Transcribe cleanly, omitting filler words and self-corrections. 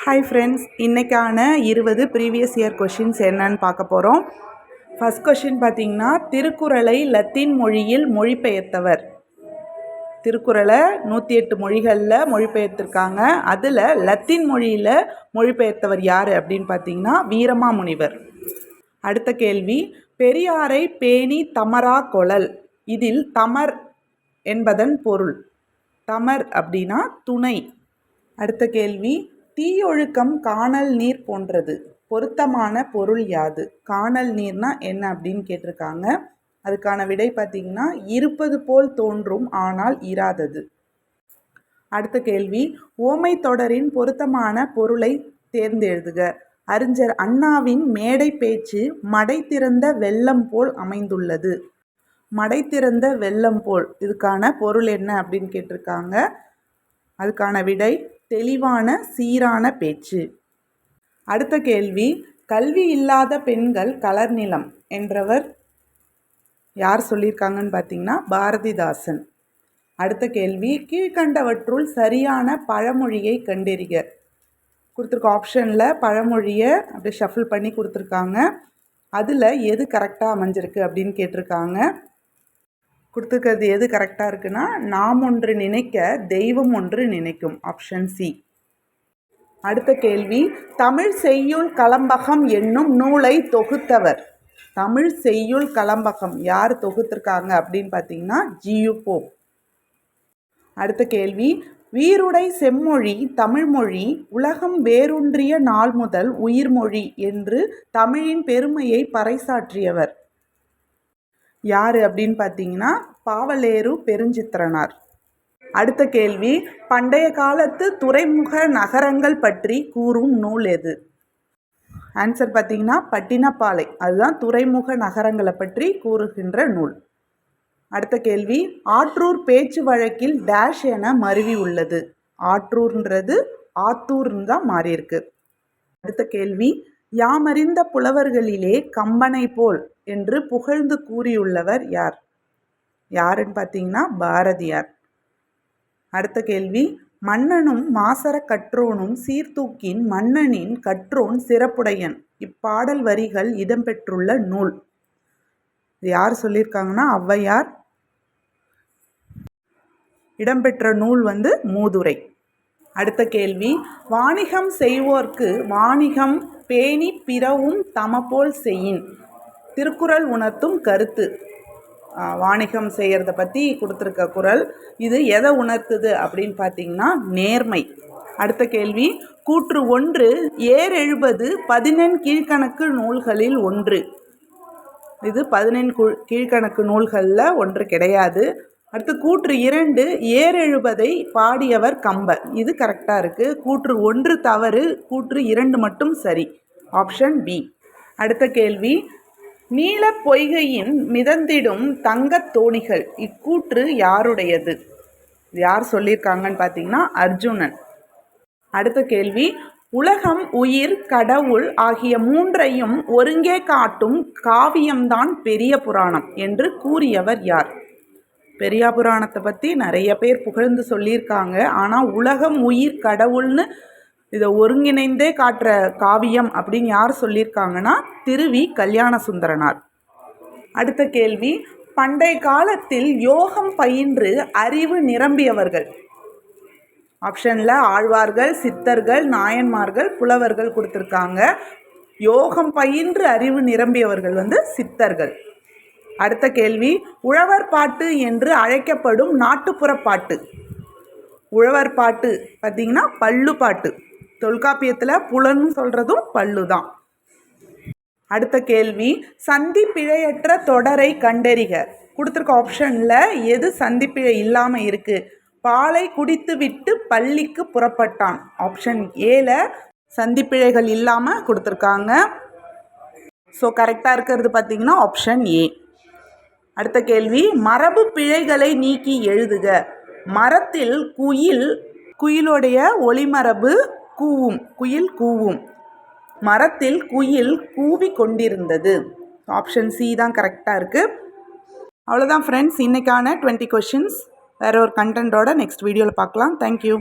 Hi friends, இன்றைக்கான 20 previous year questions என்னன்னு பார்க்க போகிறோம். ஃபஸ்ட் கொஷின் பார்த்திங்கன்னா, திருக்குறளை லத்தீன் மொழியில் மொழிபெயர்த்தவர். திருக்குறளை 108 மொழிகளில் மொழிபெயர்த்திருக்காங்க. அதில் லத்தீன் மொழியில் மொழிபெயர்த்தவர் யார் அப்படின்னு பார்த்திங்கன்னா வீரமாமுனிவர். அடுத்த கேள்வி, பெரியாரை பேணி தமரா கொளல். இதில் தமர் என்பதன் பொருள். தமர் அப்படின்னா துணை. அடுத்த கேள்வி, தீயொழுக்கம் காணல் நீர் போன்றது. பொருத்தமான பொருள் யாது? காணல் நீர்னா என்ன அப்படின்னு கேட்டிருக்காங்க. அதுக்கான விடை பார்த்திங்கன்னா இருப்பது போல் தோன்றும் ஆனால் இராதது. அடுத்த கேள்வி, ஓமை தொடரின் பொருத்தமான பொருளை தேர்ந்தெழுதுக. அறிஞர் அண்ணாவின் மேடை பேச்சு மடை திறந்த வெள்ளம் போல் அமைந்துள்ளது. மடை திறந்த வெள்ளம் போல், இதுக்கான பொருள் என்ன அப்படின்னு கேட்டிருக்காங்க. அதுக்கான விடை தெளிவான சீரான பேச்சு. அடுத்த கேள்வி, கல்வி இல்லாத பெண்கள் கலர் நிலம் என்றவர் யார் சொல்லியிருக்காங்கன்னு பார்த்தீங்கன்னா பாரதிதாசன். அடுத்த கேள்வி, கீழ்கண்டவற்றுள் சரியான பழமொழியை கண்டறிக. கொடுத்துருக்க ஆப்ஷனில் பழமொழியை அப்படியே ஷஃபில் பண்ணி கொடுத்துருக்காங்க. அதில் எது கரெக்டாக அமைஞ்சிருக்கு அப்படின்னு கேட்டிருக்காங்க. கொடுத்துருக்கிறது எது கரெக்டாக இருக்குன்னா, நாம் ஒன்று நினைக்க தெய்வம் ஒன்று நினைக்கும். Option C. அடுத்த கேள்வி, தமிழ் செய்யுள் கலம்பகம் என்னும் நூலை தொகுத்தவர். தமிழ் செய்யுள் கலம்பகம் யார் தொகுத்திருக்காங்க அப்படின்னு பார்த்தீங்கன்னா ஜியு போப். அடுத்த கேள்வி, வீருடை செம்மொழி தமிழ்மொழி உலகம் வேரூன்றிய நாள் முதல் உயிர்மொழி என்று தமிழின் பெருமையை பறைசாற்றியவர் யார் அப்படின்னு பார்த்தீங்கன்னா பாவலேறு பெருஞ்சித்திரனார். அடுத்த கேள்வி, பண்டைய காலத்து துறைமுக நகரங்கள் பற்றி கூறும் நூல் எது? ஆன்சர் பார்த்தீங்கன்னா பட்டினப்பாலை. அதுதான் துறைமுக நகரங்களை பற்றி கூறுகின்ற நூல். அடுத்த கேள்வி, ஆற்றூர் பேச்சு வழக்கில் டேஷ் என மருவி உள்ளது. ஆற்றூர்ன்றது ஆத்தூர்னு தான் மாறியிருக்கு. அடுத்த கேள்வி, யாமறிந்த புலவர்களிலே கம்பனை போல் என்று புகழ்ந்து கூறியுள்ளவர் யார்? யாருன்னு பார்த்தீங்கன்னா பாரதியார். அடுத்த கேள்வி, மன்னனும் மாசற கற்றோனும் சீர்தூக்கின் மன்னனின் கற்றோன் சிறப்புடையன். இப்பாடல் வரிகள் இடம்பெற்றுள்ள நூல் யார் சொல்லியிருக்காங்கன்னா ஔவையார். இடம்பெற்ற நூல் மூதுரை. அடுத்த கேள்வி, வாணிகம் செய்வோர்க்கு வாணிகம் பேணி பிறவும் தமபோல் செய்யின். திருக்குறள் உணர்த்தும் கருத்து. வாணிகம் செய்கிறத பற்றி கொடுத்துருக்க குறள். இது எதை உணர்த்துது அப்படின்னு பார்த்தீங்கன்னா நேர்மை. அடுத்த கேள்வி, கூற்று 1 ஏர் எழுபது 14 கீழ்கணக்கு நூல்களில் ஒன்று. இது 14 கீழ்கணக்கு நூல்களில் ஒன்று கிடையாது. அடுத்து கூற்று 2 ஏர் எழுபதை பாடியவர் கம்பர். இது கரெக்டாக இருக்குது. கூற்று 1 தவறு, கூற்று 2 மட்டும் சரி. Option B. அடுத்த கேள்வி, நீல பொய்கையின் மிதந்திடும் தங்கத் தோணிகள். இக்கூற்று யாருடையது? யார் சொல்லியிருக்காங்கன்னு பார்த்தீங்கன்னா அர்ஜுனன். அடுத்த கேள்வி, உலகம் உயிர் கடவுள் ஆகிய மூன்றையும் ஒருங்கே காட்டும் காவியம்தான் பெரிய புராணம் என்று கூறியவர் யார்? பெரிய புராணத்தை பற்றி நிறைய பேர் புகழ்ந்து சொல்லியிருக்காங்க. ஆனால் உலகம் உயிர் கடவுள்னு இதை ஒருங்கிணைந்தே காட்டுற காவியம் அப்படின்னு யார் சொல்லியிருக்காங்கன்னா திருவி கல்யாண சுந்தரனார். அடுத்த கேள்வி, பண்டைய காலத்தில் யோகம் பயின்று அறிவு நிரம்பியவர்கள். ஆப்ஷனில் ஆழ்வார்கள், சித்தர்கள், நாயன்மார்கள், புலவர்கள் கொடுத்துருக்காங்க. யோகம் பயின்று அறிவு நிரம்பியவர்கள் சித்தர்கள். அடுத்த கேள்வி, உழவர் பாட்டு என்று அழைக்கப்படும் நாட்டுப்புற பாட்டு. உழவர் பாட்டு பார்த்திங்கன்னா பல்லு பாட்டு. தொல்காப்பியத்தில் புலன்னு சொல்கிறதும் பல்லு தான். அடுத்த கேள்வி, சந்தி பிழையற்ற தொடரை கண்டறிக. கொடுத்துருக்க ஆப்ஷனில் எது சந்தி பிழை இல்லாமல் இருக்குது? பாலை குடித்து விட்டு பள்ளிக்கு புறப்பட்டான். ஆப்ஷன் ஏல சந்தி பிழைகள் இல்லாமல் கொடுத்துருக்காங்க. ஸோ கரெக்டாக இருக்கிறது பார்த்திங்கன்னா ஆப்ஷன் ஏ. அடுத்த கேள்வி, மரபு பிழைகளை நீக்கி எழுதுக. மரத்தில் குயிலுடைய ஒளிமரபு கூவும். குயில் கூவும். மரத்தில் குயில் கூவி கொண்டிருந்தது. ஆப்ஷன் சி தான் கரெக்டாக இருக்குது. அவ்வளோதான் ஃப்ரெண்ட்ஸ், இன்றைக்கான 20 கொஷின்ஸ். வேறு ஒரு கண்டென்ட்டோட நெக்ஸ்ட் வீடியோவில் பார்க்கலாம். தேங்க்யூ.